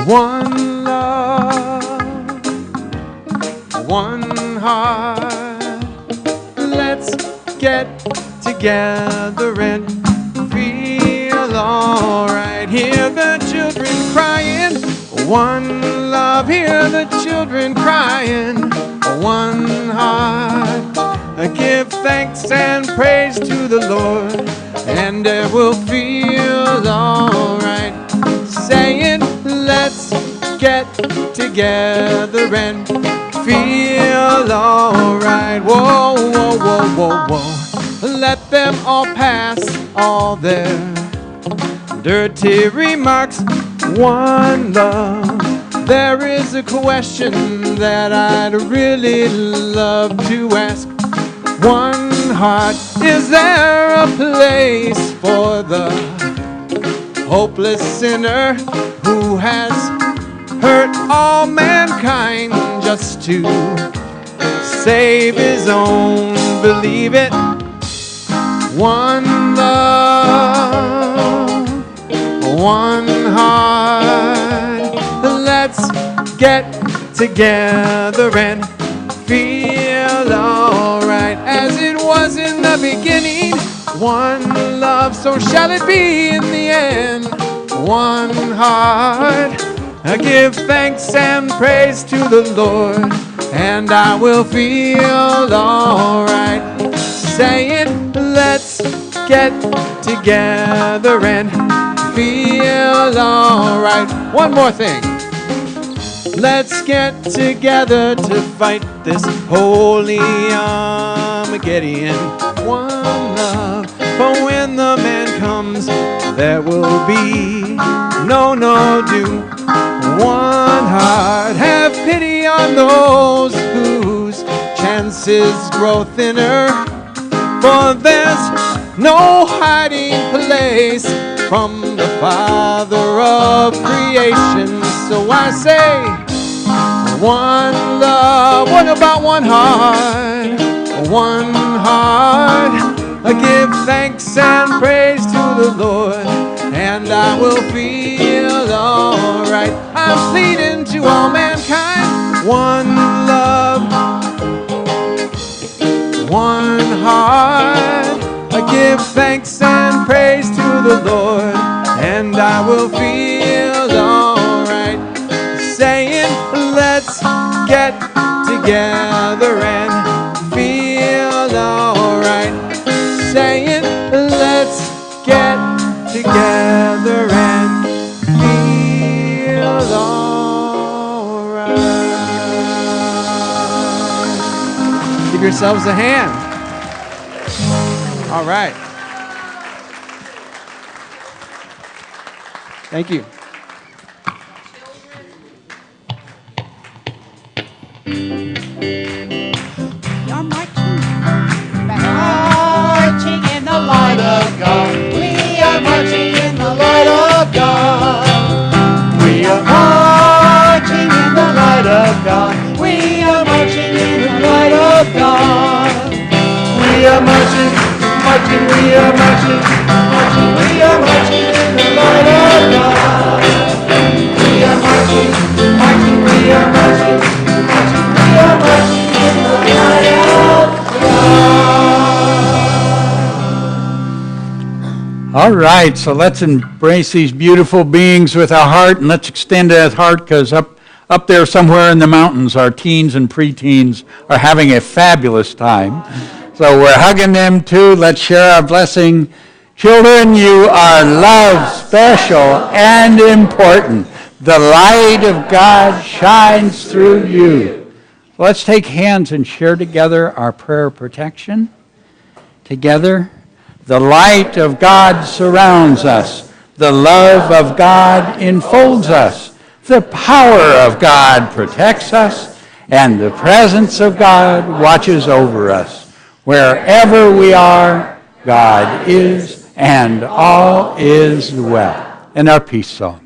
One love, one heart. Let's get together and feel alright. Hear the children crying. One love, hear the children crying. One heart. Give thanks and praise to the Lord, and it will feel alright. Saying, let's get together and feel alright. Whoa, whoa, whoa, whoa, whoa. Let them all pass all their dirty remarks. One love. There is a question that I'd really love to ask. One heart. Is there a place for the hopeless sinner who has hurt all mankind just to save his own. Believe it. One love, one heart. Let's get together and feel alright as it was in the beginning. One love, so shall it be in the end. One heart. I give thanks and praise to the Lord, and I will feel alright. Say it, let's get together and feel alright. One more thing. Let's get together to fight this holy Armageddon. One love, for when the man comes, there will be no doom. One heart, have pity on those whose chances grow thinner, for there's no hiding place from the Father of creation. So I say, one love. What about one heart? One heart. I give thanks and praise to the Lord, and I will feel alright. I'm pleading to all mankind. One love, one heart. I give thanks and praise to the Lord, and I will feel alright. Saying, let's get together and feel alright. Saying, let's get together and feel alright. Give yourselves a hand. All right. Thank you. You're marching in the light of God. We are marching in the light of God. We are marching in the light of God. We are marching in the light of God. We are marching, marching, we are marching, marching, we are marching in the light of God. We are marching, marching, we are marching, marching, we are marching in the light of God. All right, so let's embrace these beautiful beings with our heart, and let's extend that heart, because up there somewhere in the mountains, our teens and preteens are having a fabulous time. So we're hugging them too. Let's share our blessing. Children, you are loved, special, and important. The light of God shines through you. Let's take hands and share together our prayer of protection. Together, the light of God surrounds us. The love of God enfolds us. The power of God protects us. And the presence of God watches over us. Wherever we are, God is, and all is well. And our peace song.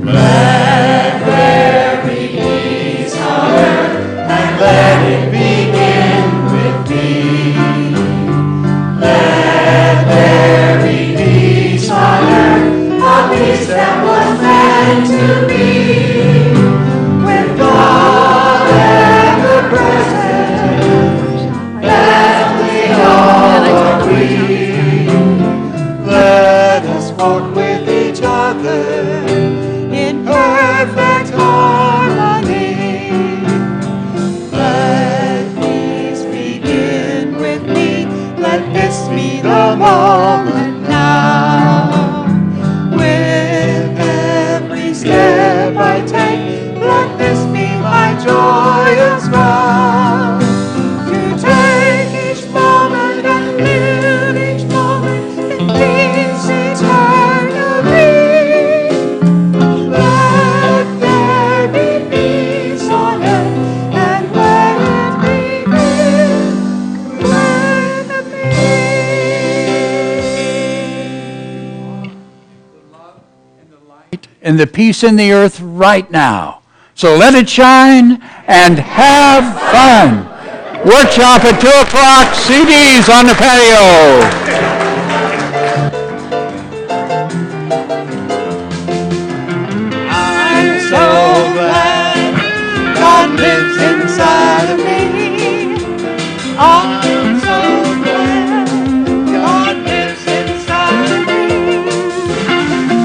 Let there be peace on earth, and let it begin with me. Let there be peace on earth, a peace that was meant to be, with God and the peace in the earth right now. So let it shine and have fun. Workshop at 2 o'clock, CDs on the patio. I'm so glad God lives inside of me. I'm so glad God lives inside of me.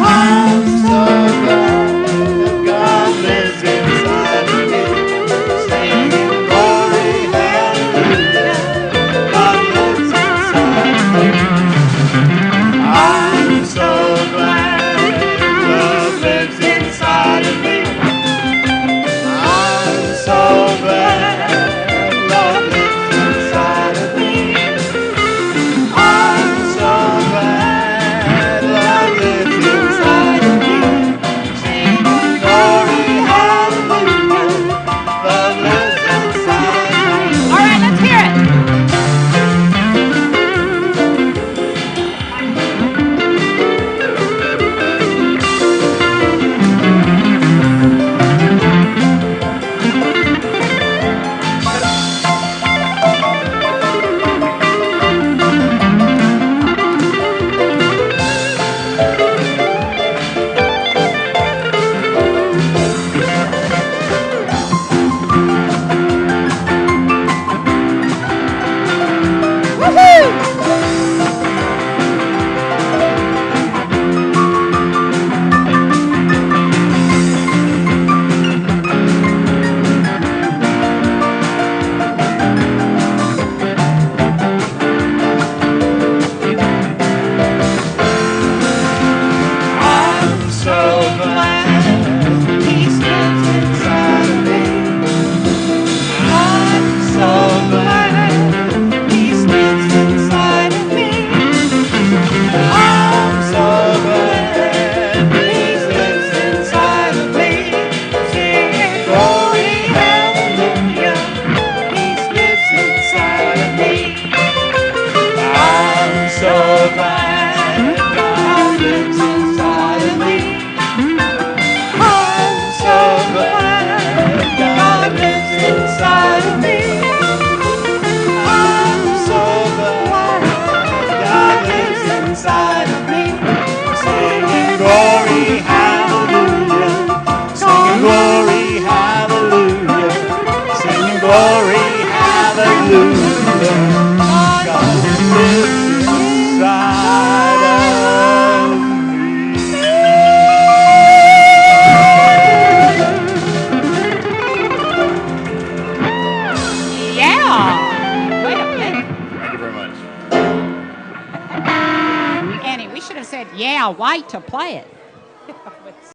I'm so glad God lives inside of me. Singing glory, hallelujah. God lives inside of me. I'm so glad love lives inside of me. I'm so glad love lives inside of me. I'm so glad love lives inside of me. Singing glory, hallelujah. Love lives inside of me. All right, let's hear it. I'm so glad peace lives inside of me. I'm so glad peace lives inside of me. I'm so glad peace lives inside of me. Singing glory, hallelujah. Peace lives inside of me. I'm so glad God lives inside of me. I'm so glad God lives inside of me. I'm so glad God lives inside of me. Singing glory, hallelujah. Singing glory, hallelujah. Singing glory, hallelujah. God lives inside of me. Yeah. Wait a minute. Thank you very much. Annie, we should have said, yeah, white to play it.